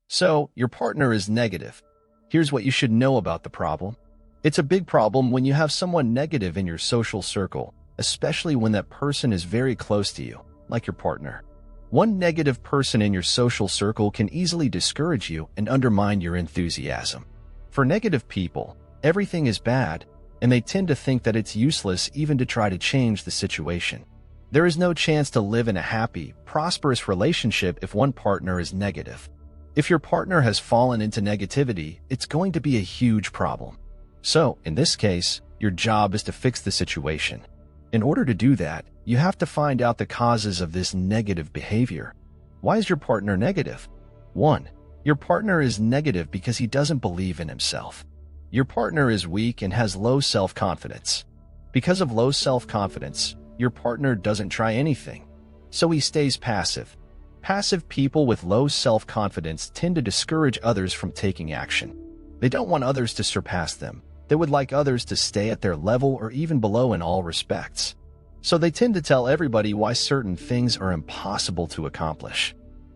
So, your partner is negative. Here's what you should know about the problem. It's a big problem when you have someone negative in your social circle, especially when that person is very close to you, like your partner. One negative person in your social circle can easily discourage you and undermine your enthusiasm. For negative people, everything is bad, and they tend to think that it's useless even to try to change the situation. There is no chance to live in a happy, prosperous relationship if one partner is negative. If your partner has fallen into negativity, it's going to be a huge problem. So, in this case, your job is to fix the situation. In order to do that, you have to find out the causes of this negative behavior. Why is your partner negative? 1. Your partner is negative because he doesn't believe in himself. Your partner is weak and has low self-confidence. Because of low self-confidence, your partner doesn't try anything, so he stays passive. Passive people with low self-confidence tend to discourage others from taking action. They don't want others to surpass them. They would like others to stay at their level or even below in all respects. So they tend to tell everybody why certain things are impossible to accomplish.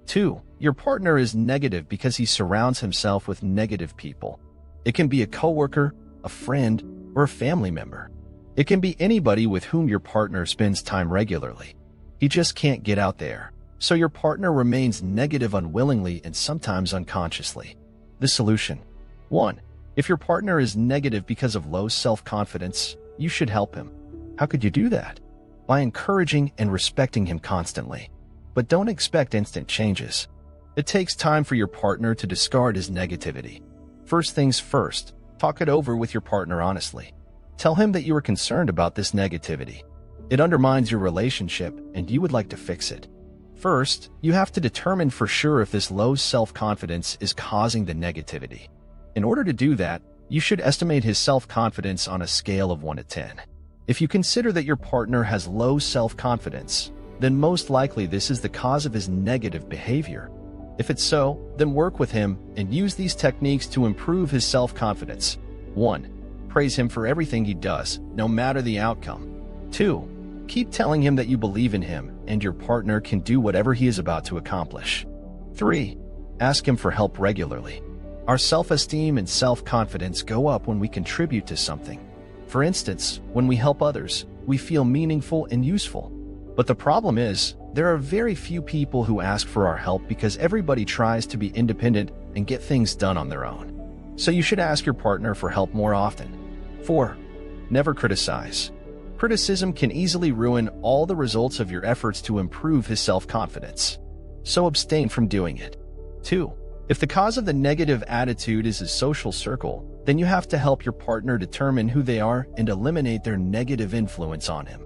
2. Your partner is negative because he surrounds himself with negative people. It can be a coworker, a friend, or a family member. It can be anybody with whom your partner spends time regularly. He just can't get out there, so your partner remains negative unwillingly and sometimes unconsciously. The solution: 1. If your partner is negative because of low self-confidence, you should help him. How could you do that? By encouraging and respecting him constantly. But don't expect instant changes. It takes time for your partner to discard his negativity. First things first, talk it over with your partner honestly. Tell him that you are concerned about this negativity. It undermines your relationship and you would like to fix it. First, you have to determine for sure if this low self-confidence is causing the negativity. In order to do that, you should estimate his self-confidence on a scale of 1 to 10. If you consider that your partner has low self-confidence, then most likely this is the cause of his negative behavior. If it's so, then work with him and use these techniques to improve his self-confidence. 1. Praise him for everything he does, no matter the outcome. 2. Keep telling him that you believe in him and your partner can do whatever he is about to accomplish. 3. Ask him for help regularly. Our self-esteem and self-confidence go up when we contribute to something. For instance, when we help others, we feel meaningful and useful. But the problem is, there are very few people who ask for our help because everybody tries to be independent and get things done on their own. So you should ask your partner for help more often. 4. Never criticize. Criticism can easily ruin all the results of your efforts to improve his self-confidence. So abstain from doing it. 2. If the cause of the negative attitude is his social circle, then you have to help your partner determine who they are and eliminate their negative influence on him.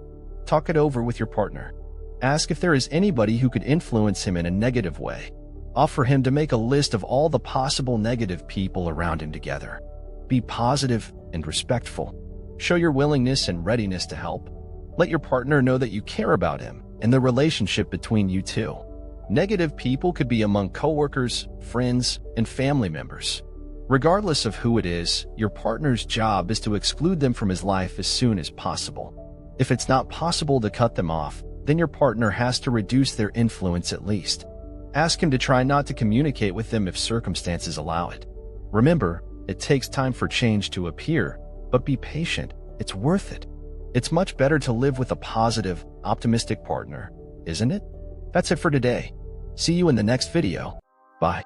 Talk it over with your partner. Ask if there is anybody who could influence him in a negative way. Offer him to make a list of all the possible negative people around him together. Be positive and respectful. Show your willingness and readiness to help. Let your partner know that you care about him and the relationship between you two. Negative people could be among coworkers, friends, and family members. Regardless of who it is, your partner's job is to exclude them from his life as soon as possible. If it's not possible to cut them off, then your partner has to reduce their influence at least. Ask him to try not to communicate with them if circumstances allow it. Remember, it takes time for change to appear, but be patient. It's worth it. It's much better to live with a positive, optimistic partner, isn't it? That's it for today. See you in the next video. Bye.